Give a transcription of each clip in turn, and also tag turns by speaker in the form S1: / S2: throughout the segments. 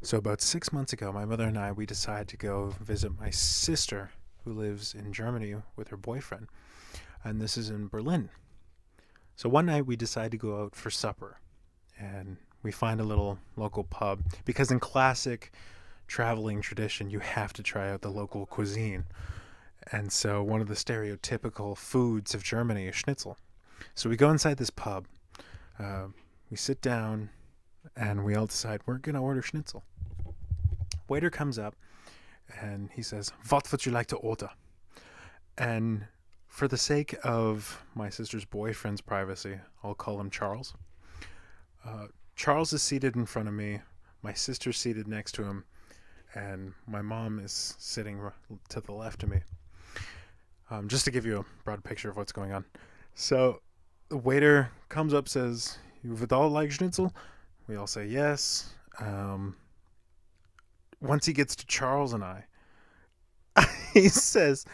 S1: So about 6 months ago, my mother and I, we decided to go visit my sister who lives in Germany with her boyfriend. And this is in Berlin. So one night we decided to go out for supper. And we find a little local pub. Because in classic traveling tradition, you have to try out the local cuisine. And so one of the stereotypical foods of Germany is schnitzel. So we go inside this pub. We sit down and we all decide we're going to order schnitzel. Waiter comes up and he says, "What would you like to order?" And for the sake of my sister's boyfriend's privacy, I'll call him Charles. Charles is seated in front of me. My sister's seated next to him. And my mom is sitting to the left of me. Just to give you a broad picture of what's going on. So the waiter comes up, says, "You would all like schnitzel?" We all say yes. Once he gets to Charles and I, he says,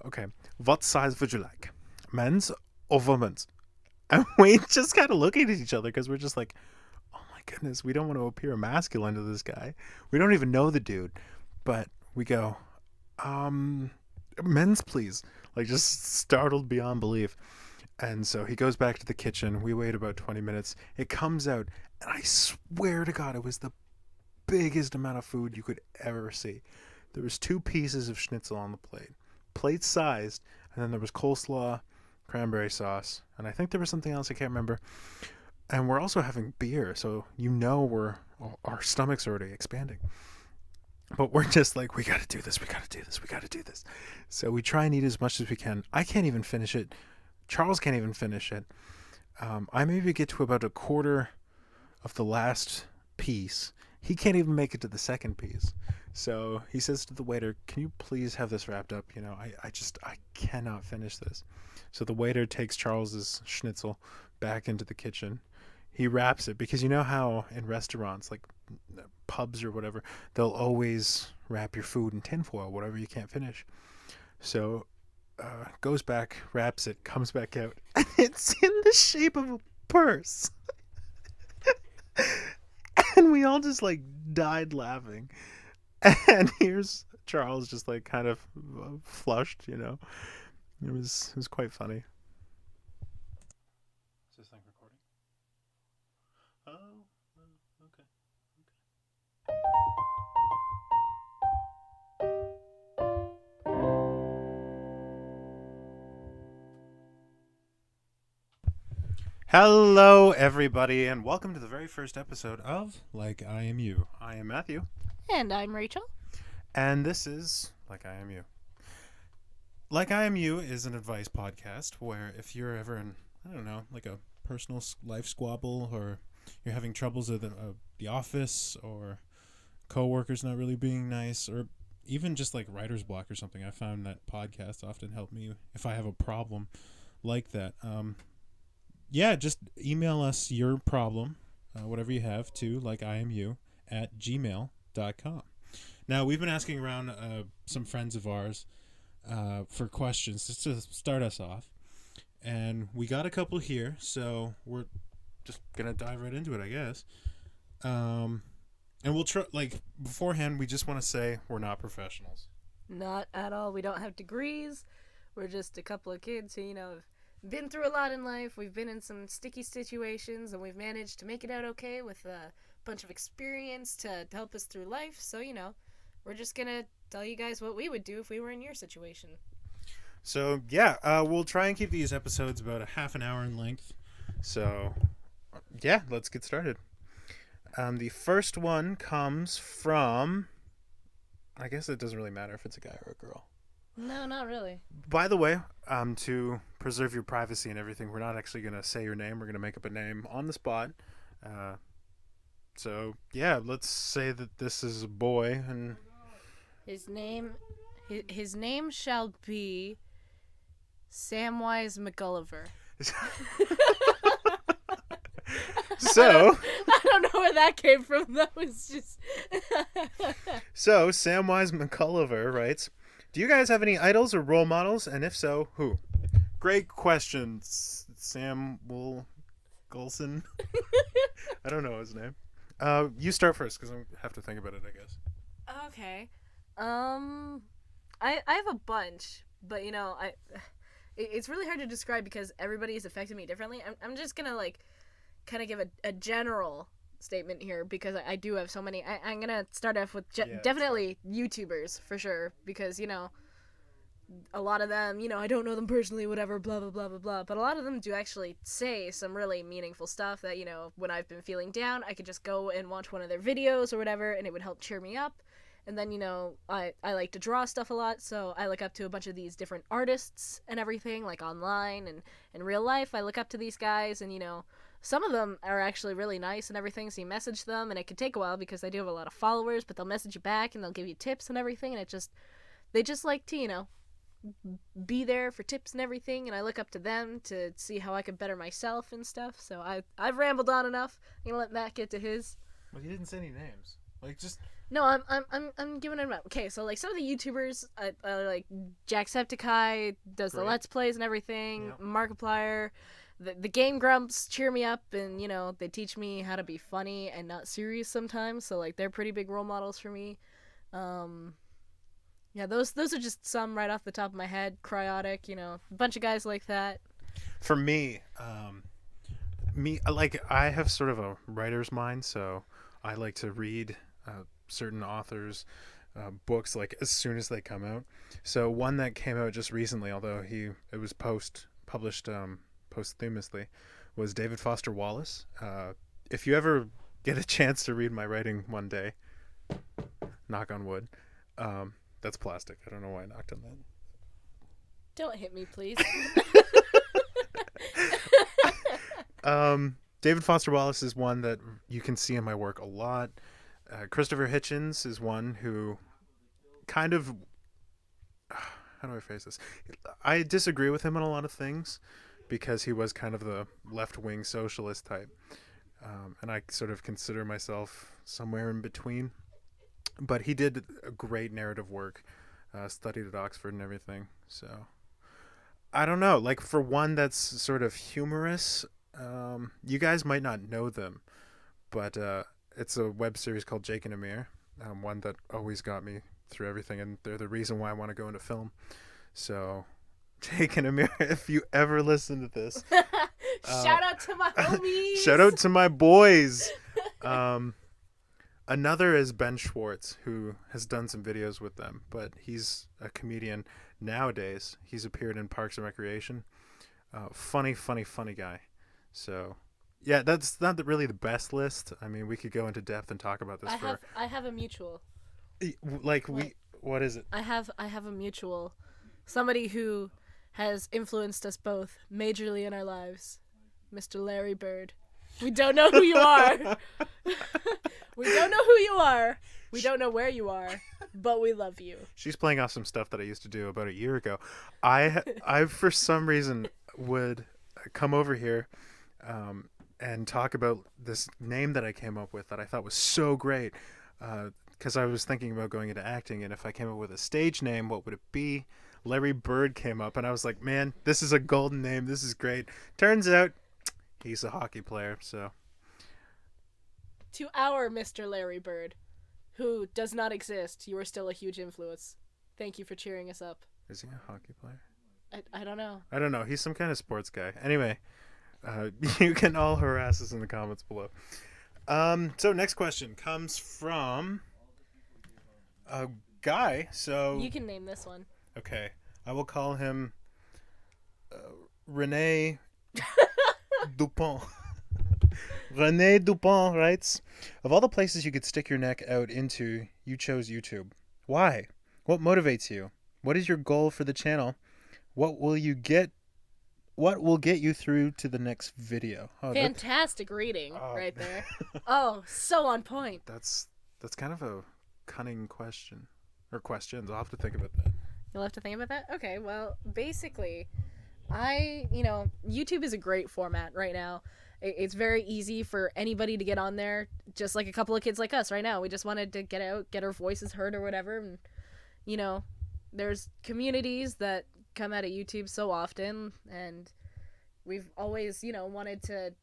S1: "Okay, what size would you like? Men's or women's?" And we just kind of look at each other because we're just like, oh my goodness, we don't want to appear masculine to this guy. We don't even know the dude. But we go, men's please. Like just startled beyond belief. And so he goes back to the kitchen. We wait about 20 minutes. It comes out, and I swear to God, it was the biggest amount of food you could ever see. There was 2 pieces of schnitzel on the plate sized, and then there was coleslaw, cranberry sauce, and I think there was something else I can't remember. And we're also having beer, so our stomachs are already expanding. But we're just like, we gotta do this. So we try and eat as much as we can. I can't even finish it. Charles can't even finish it. I maybe get to about a quarter of the last piece. He can't even make it to the second piece. So he says to the waiter, "Can you please have this wrapped up? I cannot finish this." So the waiter takes Charles's schnitzel back into the kitchen. He wraps it because you know how in restaurants, like pubs or whatever, they'll always wrap your food in tinfoil, whatever you can't finish. So goes back, wraps it, comes back out, and it's in the shape of a purse. And we all just like died laughing. And here's Charles just like kind of flushed, It was quite funny. Is this thing recording? Oh, okay. Hello, everybody, and welcome to the very first episode of Like I Am You. I am Matthew.
S2: And I'm Rachel.
S1: And this is Like I Am You. Like I Am You is an advice podcast where if you're ever in, I don't know, like a personal life squabble, or you're having troubles at the office, or coworkers not really being nice, or even just like writer's block or something, I found that podcasts often help me if I have a problem like that. Just email us your problem, whatever you have, to likeiamu@gmail.com. Now, we've been asking around some friends of ours for questions just to start us off, and we got a couple here, so we're just gonna dive right into it, I guess. And we'll try. Like beforehand, we just want to say we're not professionals.
S2: Not at all. We don't have degrees. We're just a couple of kids who, have been through a lot in life. We've been in some sticky situations, and we've managed to make it out okay with a bunch of experience to help us through life. So, we're just gonna tell you guys what we would do if we were in your situation.
S1: So, we'll try and keep these episodes about a half an hour in length. So, let's get started. The first one comes from, I guess it doesn't really matter if it's a guy or a girl.
S2: No, not really.
S1: By the way, to preserve your privacy and everything, we're not actually going to say your name. We're going to make up a name on the spot. Let's say that this is a boy, and
S2: his name shall be Samwise McGulliver.
S1: So
S2: I don't know where that came from. That was just
S1: So Samwise McGulliver writes, "Do you guys have any idols or role models? And if so, who?" Great questions, Sam Gulson. I don't know his name. You start first because I have to think about it, I guess.
S2: Okay. Um, I have a bunch, but it's really hard to describe because everybody is affecting me differently. I'm just gonna like kind of give a general statement here because I do have so many. I'm gonna start off with
S1: Yeah, that's fine.
S2: definitely YouTubers for sure because a lot of them, I don't know them personally, whatever, blah blah blah blah blah, but a lot of them do actually say some really meaningful stuff that when I've been feeling down, I could just go and watch one of their videos or whatever, and it would help cheer me up. And then I like to draw stuff a lot, so I look up to a bunch of these different artists and everything, like online and in real life. I look up to these guys, and some of them are actually really nice and everything. So you message them, and it can take a while because they do have a lot of followers, but they'll message you back and they'll give you tips and everything, and they just like to be there for tips and everything, and I look up to them to see how I could better myself and stuff. So I've rambled on enough. I'm gonna let Matt get to his.
S1: Well, you didn't say any names. Like, just
S2: No, I'm giving it up. Okay, so like some of the YouTubers, like Jacksepticeye does the
S1: great.
S2: Let's Plays and everything.
S1: Yeah.
S2: Markiplier, the Game Grumps cheer me up, and they teach me how to be funny and not serious sometimes. So like they're pretty big role models for me. Um, Yeah, those are just some right off the top of my head. Cryotic, a bunch of guys like that.
S1: For me, like I have sort of a writer's mind, so I like to read certain authors' books like as soon as they come out. So one that came out just recently, although it was published posthumously, was David Foster Wallace. If you ever get a chance to read my writing one day, knock on wood. That's plastic. I don't know why I knocked on that.
S2: Don't hit me, please.
S1: David Foster Wallace is one that you can see in my work a lot. Christopher Hitchens is one who kind of, how do I phrase this? I disagree with him on a lot of things because he was kind of the left-wing socialist type. And I sort of consider myself somewhere in between. But he did a great narrative work, studied at Oxford and everything. So I don't know. Like for one that's sort of humorous, you guys might not know them, but it's a web series called Jake and Amir. One that always got me through everything, and they're the reason why I want to go into film. So Jake and Amir, if you ever listen to this,
S2: Shout out to my homies.
S1: shout out to my boys. Another is Ben Schwartz, who has done some videos with them, but he's a comedian nowadays. He's appeared in Parks and Recreation. Funny guy. So, yeah, that's not really the best list. I mean, we could go into depth and talk about this
S2: I have a mutual.
S1: like what is it?
S2: I have a mutual. Somebody who has influenced us both majorly in our lives. Mr. Larry Bird. We don't know who you are. We don't know who you are. We don't know where you are, but we love you.
S1: She's playing off some stuff that I used to do about a year ago. I for some reason would come over here and talk about this name that I came up with that I thought was so great because I was thinking about going into acting, and if I came up with a stage name, what would it be? Larry Bird came up, and I was like, man, this is a golden name. This is great. Turns out he's a hockey player, so.
S2: To our Mr. Larry Bird, who does not exist, you are still a huge influence. Thank you for cheering us up.
S1: Is he a hockey player?
S2: I don't know.
S1: I don't know. He's some kind of sports guy. Anyway, you can all harass us in the comments below. So next question comes from a guy. So
S2: You can name this one.
S1: okay, I will call him Rene Dupont. Rene Dupont writes, of all the places you could stick your neck out into, you chose YouTube. Why? What motivates you? What is your goal for the channel? What will get you through to the next video? Oh,
S2: Fantastic reading right there. Oh, so on point.
S1: That's kind of a cunning question. Or questions. I'll have to think about that.
S2: You'll have to think about that? Okay, well, basically, YouTube is a great format right now. It's very easy for anybody to get on there, just like a couple of kids like us right now. We just wanted to get out, get our voices heard or whatever. And, there's communities that come out of YouTube so often, and we've always, wanted to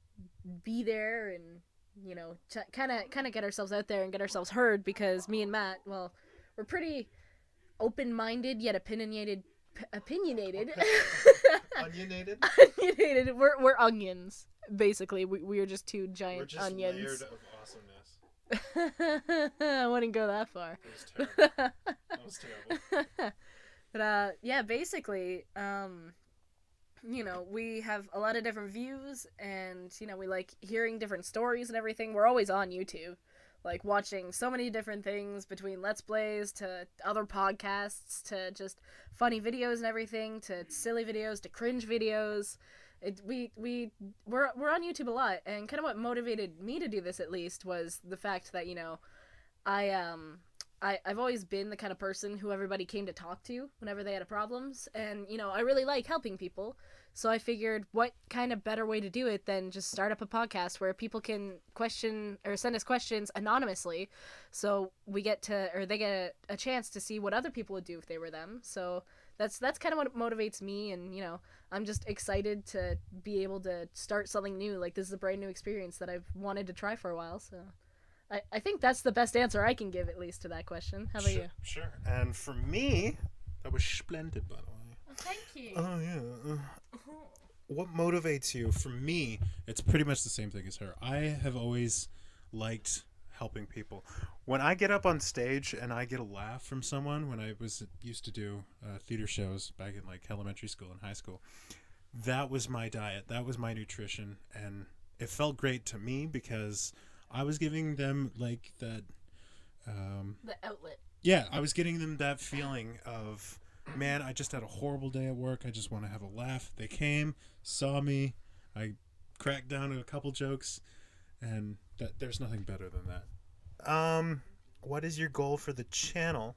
S2: be there and you know, kind of get ourselves out there and get ourselves heard, because me and Matt, well, we're pretty open-minded yet opinionated.
S1: Onionated.
S2: Opinionated. We're onions, basically. We are just two
S1: We're
S2: giant
S1: just
S2: onions.
S1: layered of awesomeness.
S2: I wouldn't go that far.
S1: It was terrible. That was terrible.
S2: But yeah, basically, you know, we have a lot of different views, and you know, we like hearing different stories and everything. We're always on YouTube, like watching so many different things, between Let's Plays to other podcasts to just funny videos and everything, to silly videos to cringe videos. We're on YouTube a lot, and kind of what motivated me to do this, at least, was the fact that, you know, I've always been the kind of person who everybody came to talk to whenever they had problems, and you know, I really like helping people. So I figured, what kind of better way to do it than just start up a podcast where people can question or send us questions anonymously, so we get to, or they get a chance to see what other people would do if they were them. So that's kind of what motivates me, and you know, I'm just excited to be able to start something new. Like, this is a brand new experience that I've wanted to try for a while, so I think that's the best answer I can give, at least, to that question. How about you?
S1: Sure. And for me, that was splendid, by the way.
S2: Oh, thank you.
S1: Oh, yeah. What motivates you? For me, it's pretty much the same thing as her. I have always liked helping people. When I get up on stage and I get a laugh from someone, when I was used to do theater shows back in like elementary school and high school, that was my diet. That was my nutrition. And it felt great to me because I was giving them like that.
S2: The outlet.
S1: Yeah, I was getting them that feeling of, man, I just had a horrible day at work. I just want to have a laugh. They came, saw me. I cracked down a couple jokes, and there's nothing better than that. What is your goal for the channel?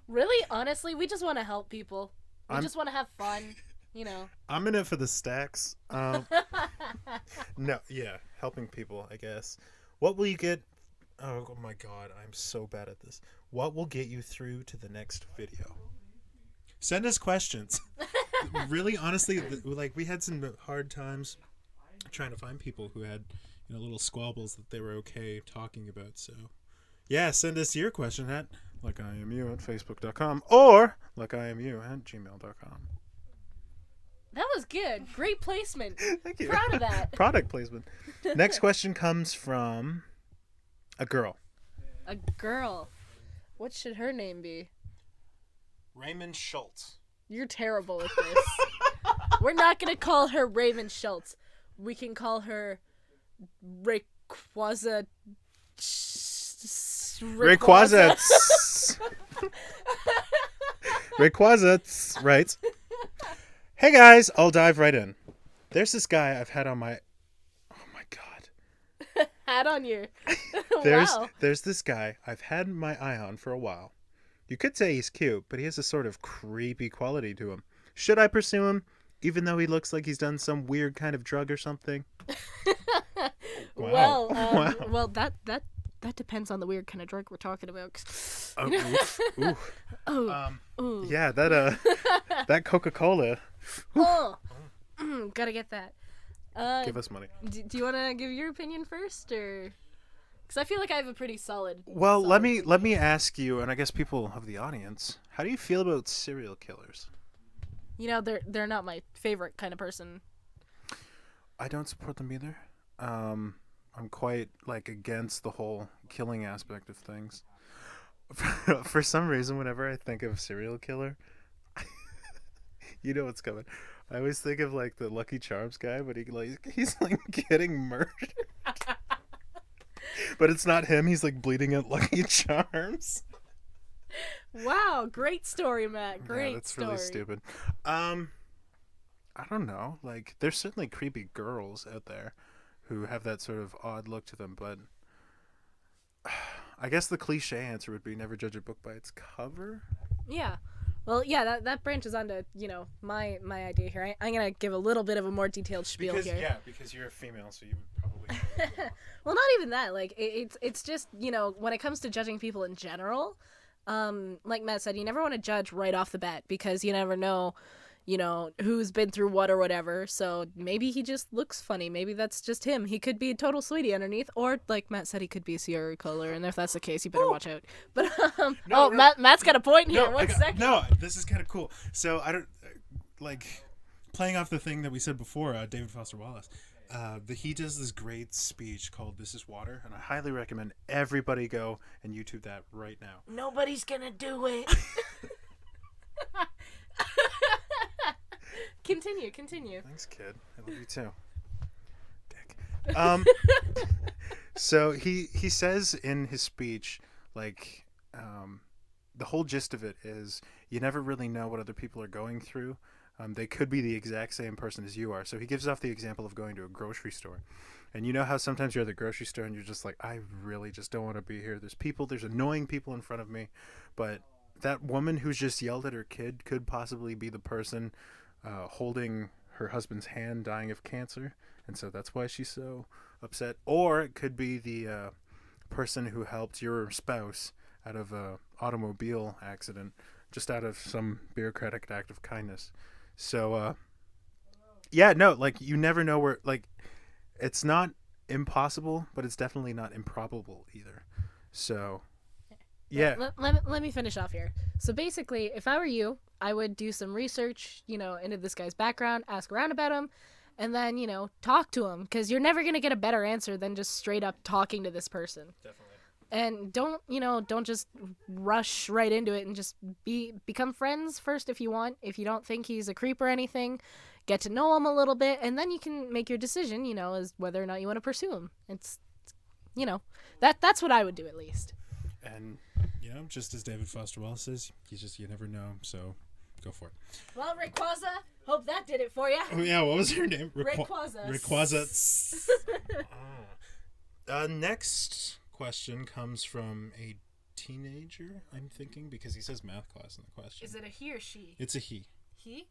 S2: Really, honestly, we just want to help people. We just want to have fun, you know.
S1: I'm in it for the stacks. No, yeah, helping people, I guess. What will you get? Oh my god, I'm so bad at this. What will get you through to the next video? Send us questions. Really, honestly, like, we had some hard times trying to find people who had, you know, little squabbles that they were okay talking about. So, yeah, send us your question at likeiamu@facebook.com or likeiamu@gmail.com.
S2: That was good. Great placement.
S1: Thank you.
S2: Proud of that.
S1: Product placement. Next question comes from a girl.
S2: A girl. What should her name be?
S1: Raymond Schultz.
S2: You're terrible at this. We're not going to call her Raymond Schultz. We can call her Rayquaza.
S1: Rayquazets. Rayquazets. Right. Hey guys, I'll dive right in. There's this guy I've had on my... Oh my god.
S2: Hat on you.
S1: There's
S2: Wow.
S1: this guy I've had my eye on for a while. You could say he's cute, but he has a sort of creepy quality to him. Should I pursue him, even though he looks like he's done some weird kind of drug or something? Wow. Wow.
S2: Well, that depends on the weird kind of drug we're talking about.
S1: Ooh. Yeah, that Coca-Cola.
S2: Gotta get that.
S1: Give us money.
S2: Do you want to give your opinion first, or? Because I feel like I have a pretty solid.
S1: Well, let me
S2: opinion.
S1: ask you, and I guess people of the audience, how do you feel about serial killers?
S2: You know, they're not my favorite kind of person.
S1: I don't support them either. I'm quite like against the whole killing aspect of things. For some reason, whenever I think of serial killer, you know what's coming. I always think of like the Lucky Charms guy, but he's like getting murdered. But it's not him. He's like bleeding out Lucky Charms.
S2: Wow, great story, Matt. Great
S1: that's
S2: story.
S1: really stupid. I don't know. Like, there's certainly creepy girls out there who have that sort of odd look to them, but I guess the cliche answer would be never judge a book by its cover.
S2: Yeah. Well, yeah, that branches onto, you know, my idea here. I'm going to give a little bit of a more detailed spiel here.
S1: Yeah, because you're a female, so you would probably...
S2: Well, not even that. Like, it's just, you know, when it comes to judging people in general, like Matt said, you never want to judge right off the bat, because you never know, who's been through what or whatever. So maybe he just looks funny. Maybe that's just him. He could be a total sweetie underneath, or like Matt said, he could be a serial killer. And if that's the case, you better watch out. But
S1: No,
S2: Matt's got a point here.
S1: No,
S2: One second.
S1: no, this is kind of cool. So I don't like playing off the thing that we said before. David Foster Wallace. He does this great speech called "This Is Water," and I highly recommend everybody go and YouTube that right now.
S2: Nobody's gonna do it. Continue.
S1: Thanks, kid. I love you too. Dick. So he says in his speech, like, the whole gist of it is you never really know what other people are going through. They could be the exact same person as you are. So he gives off the example of going to a grocery store. And you know how sometimes you're at the grocery store and you're just like, I really just don't want to be here. There's annoying people in front of me. But that woman who's just yelled at her kid could possibly be the person holding her husband's hand dying of cancer. And so that's why she's so upset. Or it could be the person who helped your spouse out of a automobile accident just out of some bureaucratic act of kindness. So, yeah, no, like, you never know where, like, it's not impossible, but it's definitely not improbable either. So, yeah.
S2: Let me finish off here. So basically, if I were you, I would do some research, into this guy's background, ask around about him, and then, talk to him, because you're never going to get a better answer than just straight up talking to this person.
S1: Definitely.
S2: And don't just rush right into it, and just become friends first if you want. If you don't think he's a creep or anything, get to know him a little bit, and then you can make your decision, as whether or not you want to pursue him. It's that's what I would do, at least.
S1: And, just as David Foster Wallace says, you never know, so go for it.
S2: Well, Rayquaza, hope that did it for you.
S1: Oh, yeah, what was her name?
S2: Rayquaza.
S1: Next question comes from a teenager, I'm thinking, because he says math class in the question.
S2: Is it a he or she?
S1: It's a he.
S2: He?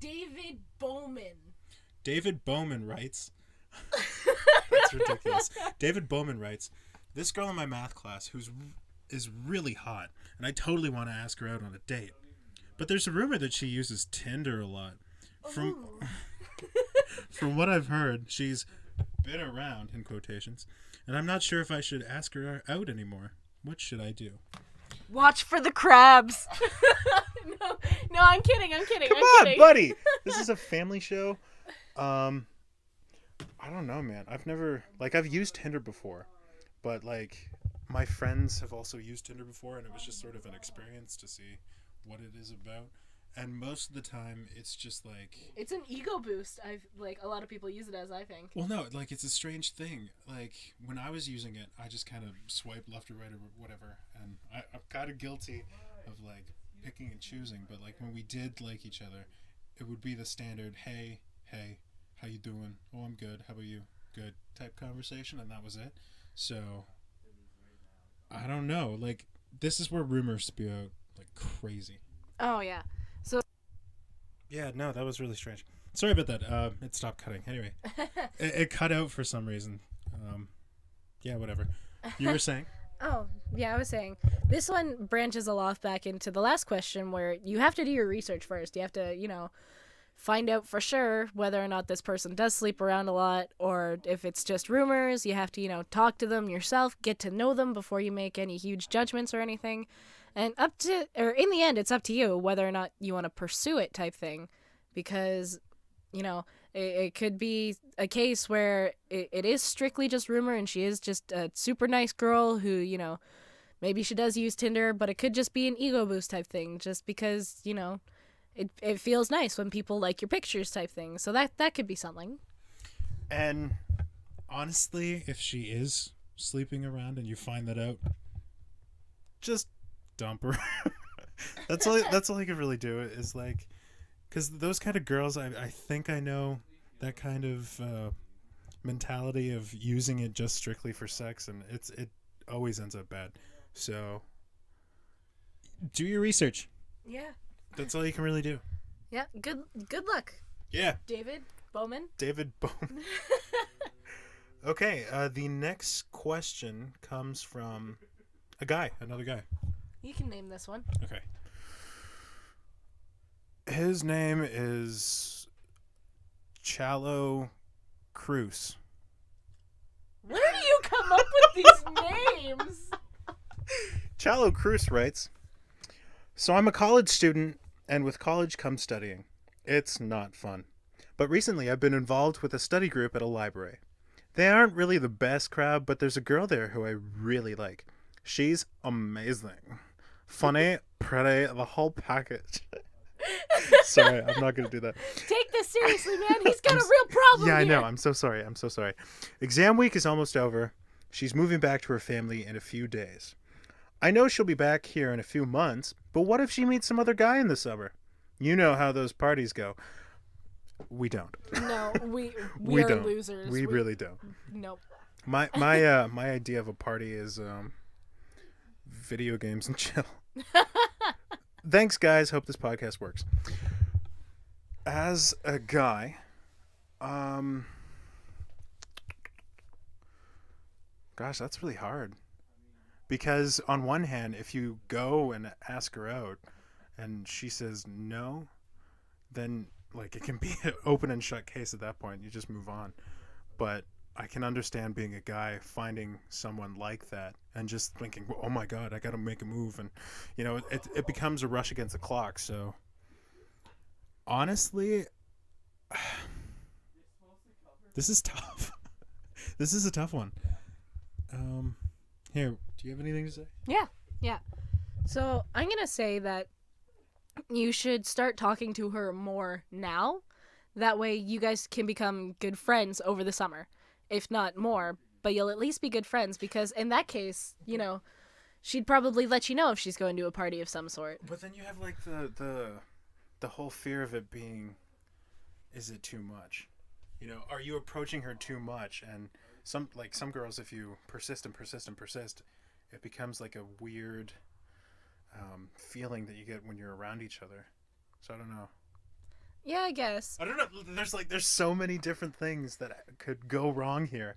S2: David Bowman.
S1: David Bowman writes... That's ridiculous. David Bowman writes, this girl in my math class is really hot, and I totally want to ask her out on a date. But there's a rumor that she uses Tinder a lot. From what I've heard, she's been around, in quotations, and I'm not sure if I should ask her out anymore. What should I do?
S2: Watch for the crabs. No, I'm kidding.
S1: Come on, buddy. This is a family show. I don't know, man. I've used Tinder before, but like my friends have also used Tinder before, and it was just sort of an experience to see what it is about. And most of the time, it's just like...
S2: It's an ego boost. A lot of people use it as, I think.
S1: Well, no, like, it's a strange thing. Like, when I was using it, I just kind of swiped left or right or whatever. And I'm kind of guilty of, like, picking and choosing. But, like, when we did like each other, it would be the standard, hey, how you doing? Oh, I'm good. How about you? Good type conversation. And that was it. So, I don't know. Like, this is where rumors spew out like crazy.
S2: Oh, yeah.
S1: Yeah, no, that was really strange. Sorry about that. It stopped cutting. Anyway, it cut out for some reason. Yeah, whatever. You were saying?
S2: Oh, yeah, I was saying. This one branches a lot back into the last question, where you have to do your research first. You have to, find out for sure whether or not this person does sleep around a lot, or if it's just rumors. You have to, talk to them yourself, get to know them before you make any huge judgments or anything. And in the end, it's up to you whether or not you want to pursue it, type thing. Because, it could be a case where it is strictly just rumor, and she is just a super nice girl who, maybe she does use Tinder, but it could just be an ego boost type thing, just because, it feels nice when people like your pictures type thing. So that could be something.
S1: And honestly, if she is sleeping around and you find that out, just dump her. That's all I could really do, is like, because those kind of girls, I think I know that kind of mentality of using it just strictly for sex, and it always ends up bad. So do your research.
S2: Yeah,
S1: that's all you can really do.
S2: Yeah, good luck.
S1: Yeah,
S2: David Bowman.
S1: Okay, the next question comes from another guy.
S2: You can name this one.
S1: Okay. His name is Chalo Cruz.
S2: Where do you come up with these names?
S1: Chalo Cruz writes, "So I'm a college student, and with college comes studying. It's not fun. But recently I've been involved with a study group at a library. They aren't really the best crowd, but there's a girl there who I really like. She's amazing. Funny, pretty, the whole package." Sorry, I'm not going to do that.
S2: Take this seriously, man. He's got a real problem
S1: Yeah, I
S2: here.
S1: know. I'm so sorry. I'm so sorry. Exam week is almost over. She's moving back to her family in a few days. I know she'll be back here in a few months, but what if she meets some other guy in the summer? You know how those parties go. We don't.
S2: No, we
S1: We
S2: are
S1: don't.
S2: losers.
S1: We really don't.
S2: Nope.
S1: My idea of a party is video games and chill. Thanks, guys. Hope this podcast works. As a guy, gosh, that's really hard. Because on one hand, if you go and ask her out and she says no, then like it can be an open and shut case at that point. You just move on. But I can understand being a guy finding someone like that and just thinking, oh my God, I got to make a move. And, it becomes a rush against the clock. So honestly, this is tough. This is a tough one. Here, do you have anything to say?
S2: Yeah. So I'm going to say that you should start talking to her more now. That way you guys can become good friends over the summer. If not more, but you'll at least be good friends because in that case, she'd probably let you know if she's going to a party of some sort.
S1: But then you have like the whole fear of it being, is it too much? Are you approaching her too much? And some girls, if you persist and persist and persist, it becomes like a weird feeling that you get when you're around each other. So I don't know.
S2: Yeah, I guess.
S1: I don't know. There's so many different things that could go wrong here.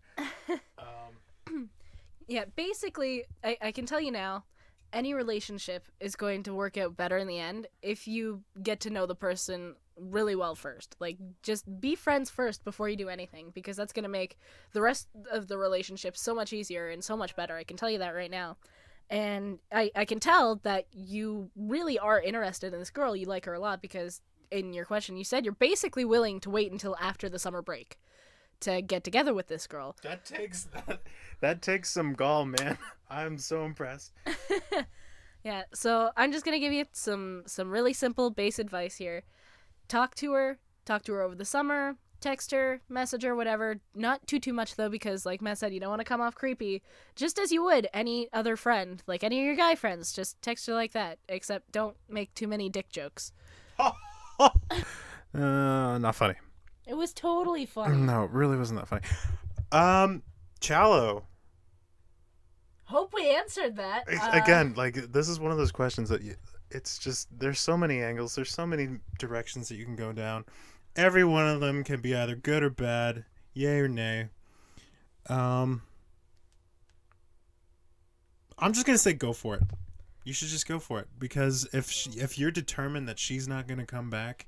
S2: Yeah, basically, I can tell you now, any relationship is going to work out better in the end if you get to know the person really well first. Like, just be friends first before you do anything, because that's going to make the rest of the relationship so much easier and so much better. I can tell you that right now. And I can tell that you really are interested in this girl. You like her a lot because in your question, you said you're basically willing to wait until after the summer break to get together with this girl.
S1: That takes some gall, man. I'm so impressed.
S2: Yeah, so I'm just gonna give you some really simple base advice here. Talk to her over the summer, text her, message her, whatever. Not too much though, because like Matt said, you don't want to come off creepy. Just as you would any other friend, like any of your guy friends, just text her like that. Except don't make too many dick jokes.
S1: Not funny.
S2: It was totally funny.
S1: No, it really wasn't that funny. Chalo.
S2: Hope we answered that.
S1: Again, this is one of those questions that it's just, there's so many angles, there's so many directions that you can go down. Every one of them can be either good or bad, yay or nay. I'm just gonna say go for it. You should just go for it, because if you're determined that she's not gonna come back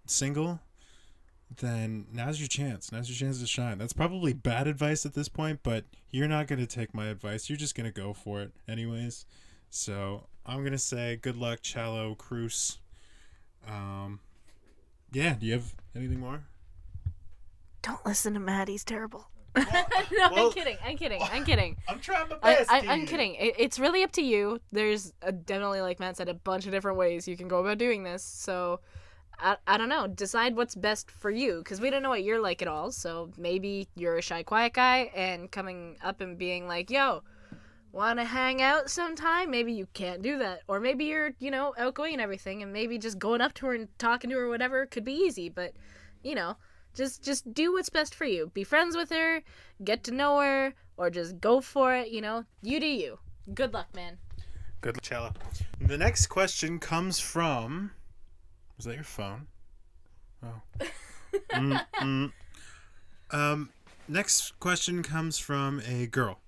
S1: single, then now's your chance. Now's your chance to shine. That's probably bad advice at this point, but you're not going to take my advice. You're just going to go for it anyways. So I'm going to say good luck, Chalo Cruz. Yeah, do you have anything more?
S2: Don't listen to Matt. He's terrible.
S1: Well,
S2: No, I'm kidding.
S1: I'm trying my best.
S2: I'm kidding. It's really up to you. There's definitely, like Matt said, a bunch of different ways you can go about doing this. So I don't know. Decide what's best for you, because we don't know what you're like at all. So maybe you're a shy, quiet guy, and coming up and being like, yo, want to hang out sometime? Maybe you can't do that. Or maybe you're, outgoing and everything, and maybe just going up to her and talking to her or whatever could be easy. But, just do what's best for you. Be friends with her, get to know her, or just go for it, you do you. Good luck, man.
S1: Good luck, Chalo. The next question comes from... Was that your phone? Oh. Next question comes from a girl.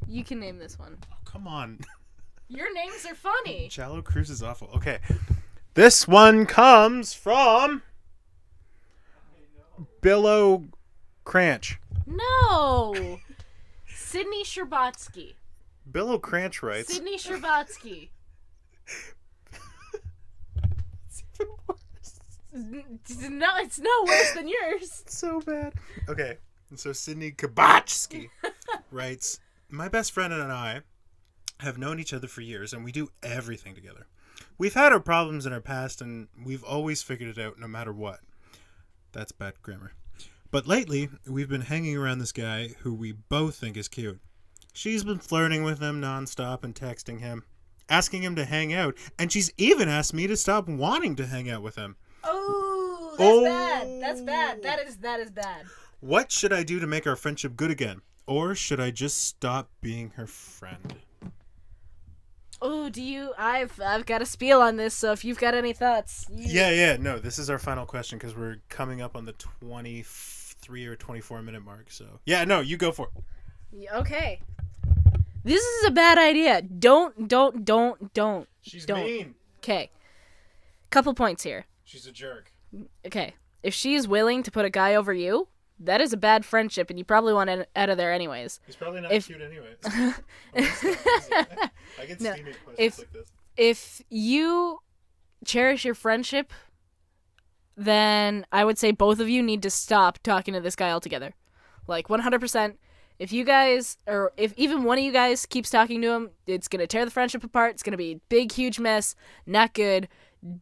S2: You can name this one.
S1: Oh, come on.
S2: Your names are funny.
S1: Chalo Cruz is awful. Okay. This one comes from Billow Cranch.
S2: No! Sydney Sherbatsky.
S1: Billow Cranch writes.
S2: Sydney Sherbatsky. No, it's no worse than yours.
S1: It's so bad. Okay, so Sydney Kabatsky writes, my best friend and I have known each other for years, and we do everything together. We've had our problems in our past, and we've always figured it out no matter what. That's bad grammar. But lately, we've been hanging around this guy who we both think is cute. She's been flirting with him nonstop and texting him, asking him to hang out, and she's even asked me to stop wanting to hang out with him.
S2: Oh, that's bad. That's bad. That is bad.
S1: What should I do to make our friendship good again? Or should I just stop being her friend?
S2: Oh, I've got a spiel on this, so if you've got any thoughts.
S1: Yeah. No, this is our final question because we're coming up on the 23 or 24 minute mark. So, yeah, no, you go for it.
S2: Okay. This is a bad idea. Don't.
S1: She's
S2: don't.
S1: mean.
S2: Okay. Couple points here.
S1: She's a jerk.
S2: Okay. If she's willing to put a guy over you, that is a bad friendship, and you probably want it out of there anyways.
S1: He's probably not cute anyways. I get steamy questions like this.
S2: If you cherish your friendship, then I would say both of you need to stop talking to this guy altogether. Like 100%. If you guys, or if even one of you guys keeps talking to him, it's going to tear the friendship apart. It's going to be a big, huge mess. Not good.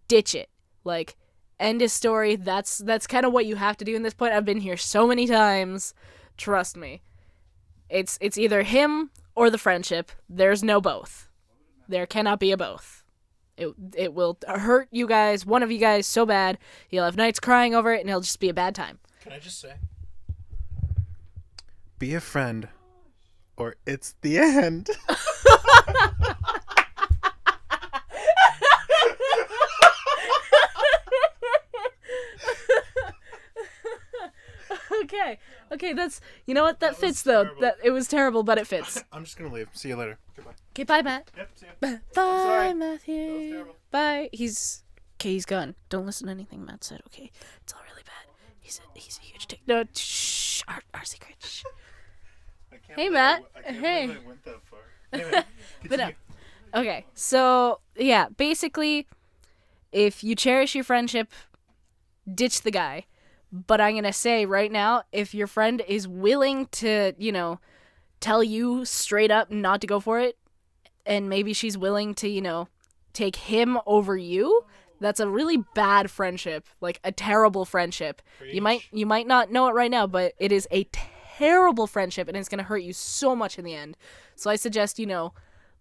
S2: Ditch it. Like, end of story. That's kind of what you have to do in this point. I've been here so many times. Trust me. It's either him or the friendship. There's no both. There cannot be a both. It will hurt you guys, one of you guys, so bad. You'll have nights crying over it, and it'll just be a bad time.
S1: Can I just say? Be a friend, or it's the end.
S2: Okay, that's, you know what, that fits though.
S1: Terrible.
S2: That it was terrible, but it fits.
S1: I'm just gonna leave. See you later. Goodbye.
S2: Okay, bye, Matt.
S1: Yep, see ya.
S2: Bye,
S1: sorry.
S2: Matthew.
S1: That was terrible.
S2: Bye. He's gone. Don't listen to anything Matt said. Okay, it's all really bad. He's a huge dick. No, shh. Our secret. Shh. Hey, Matt. Hey.
S1: I went that far. Anyway,
S2: But no.
S1: continue.
S2: Okay, so yeah, basically, if you cherish your friendship, ditch the guy. But I'm gonna say right now, if your friend is willing to, tell you straight up not to go for it, and maybe she's willing to, take him over you, that's a really bad friendship, like a terrible friendship.
S1: Preach.
S2: You might not know it right now, but it is a terrible friendship, and it's gonna hurt you so much in the end. So I suggest,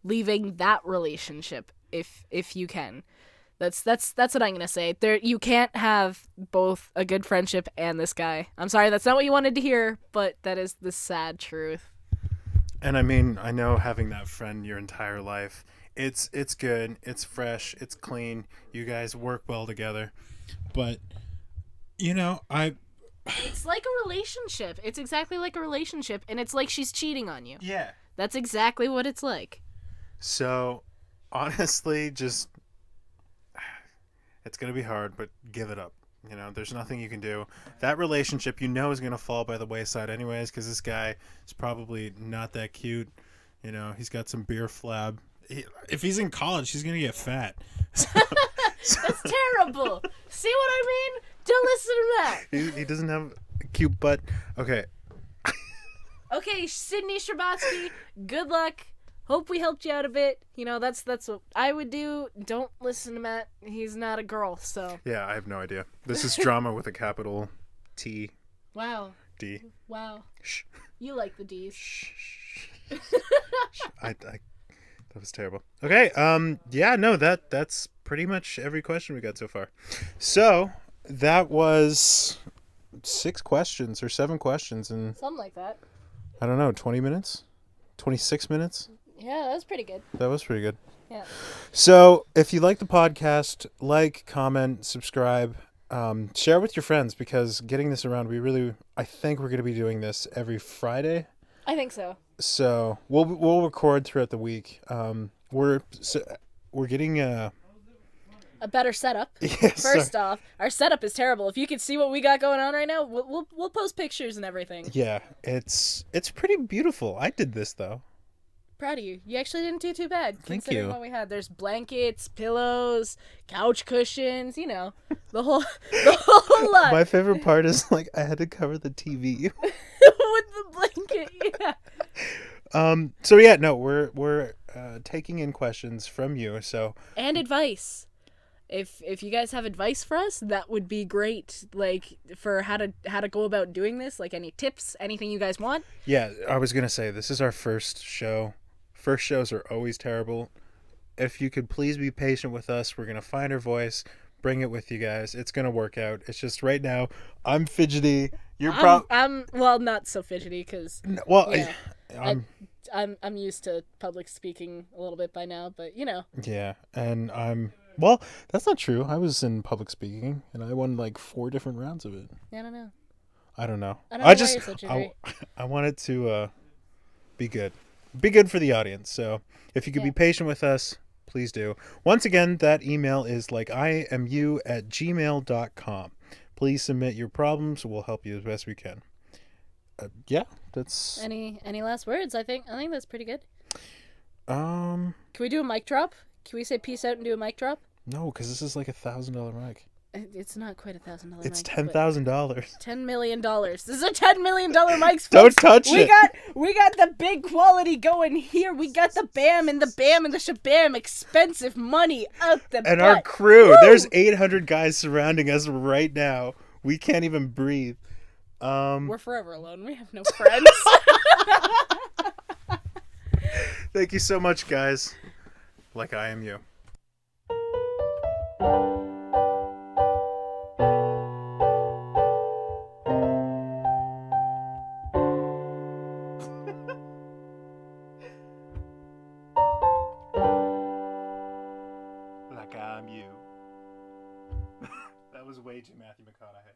S2: leaving that relationship if you can. That's what I'm gonna say. You can't have both a good friendship and this guy. I'm sorry, that's not what you wanted to hear, but that is the sad truth.
S1: And I mean, I know having that friend your entire life, it's good, it's fresh, it's clean. You guys work well together, but
S2: It's like a relationship. It's exactly like a relationship, and it's like she's cheating on you.
S1: Yeah.
S2: That's exactly what it's like.
S1: So, honestly, just it's gonna be hard, but give it up. There's nothing you can do. That relationship, is gonna fall by the wayside anyways, because this guy is probably not that cute. He's got some beer flab. If he's in college, he's gonna get fat.
S2: That's terrible. See what I mean? Don't listen to that.
S1: He doesn't have a cute butt. Okay.
S2: Okay, Sydney Sherbatsky, good luck. Hope we helped you out a bit. That's what I would do. Don't listen to Matt. He's not a girl, so.
S1: Yeah, I have no idea. This is drama with a capital T.
S2: Wow.
S1: D.
S2: Wow.
S1: Shh.
S2: You like the D's.
S1: Shh. That was terrible. Okay. Yeah. No. That's pretty much every question we got so far. So that was 6 questions or 7 questions in,
S2: Something like that.
S1: I don't know, 20 minutes, 26 minutes.
S2: Yeah, that was pretty good.
S1: That was pretty good.
S2: Yeah.
S1: So if you like the podcast, like, comment, subscribe, share with your friends, because getting this around, I think we're going to be doing this every Friday.
S2: I think so.
S1: So we'll record throughout the week. We're getting
S2: a better setup.
S1: Yes.
S2: First off, our setup is terrible. If you could see what we got going on right now, we'll post pictures and everything.
S1: Yeah, it's pretty beautiful. I did this though.
S2: Proud of you. You actually didn't do too bad
S1: Thank
S2: considering
S1: you.
S2: what we had. There's blankets, pillows, couch cushions, the whole the whole lot.
S1: My favorite part is like I had to cover the TV.
S2: With the blanket, yeah.
S1: So yeah, no, we're taking in questions from you. So
S2: And advice. If you guys have advice for us, that would be great. Like for how to go about doing this, like any tips, anything you guys want.
S1: yeah, I was gonna say this is our first show. First shows are always terrible. If you could please be patient with us, we're gonna find our voice, bring it with you guys. It's gonna work out. It's just right now I'm fidgety. You're
S2: I'm well, not so fidgety because
S1: well.
S2: yeah,
S1: I'm
S2: used to public speaking a little bit by now, but
S1: yeah, and I'm well. That's not true. I was in public speaking, and I won like 4 different rounds of it.
S2: I don't know.
S1: I don't know.
S2: I don't know
S1: just
S2: why you're so jittery.
S1: I want it to be good. Be good for the audience. So if you could be patient with us, please do. Once again, that email is like iamu@gmail.com. Please submit your problems. We'll help you as best we can. Yeah, that's
S2: Any last words? I think that's pretty good.
S1: um
S2: Can we do a mic drop? Can we say peace out and do a mic drop?
S1: no, because this is like $1,000 mic.
S2: It's not quite $1,000.
S1: It's
S2: mic,
S1: $10,000.
S2: $10 million. This is a $10 million mic.
S1: Don't touch it.
S2: We got the big quality going here. We got the bam and the shabam. Expensive money out the
S1: And
S2: butt.
S1: our crew.
S2: Woo!
S1: There's 800 guys surrounding us right now. We can't even breathe.
S2: We're forever alone. We have no friends.
S1: Thank you so much, guys. Like I am you. Like I'm you. That was way too Matthew McConaughey.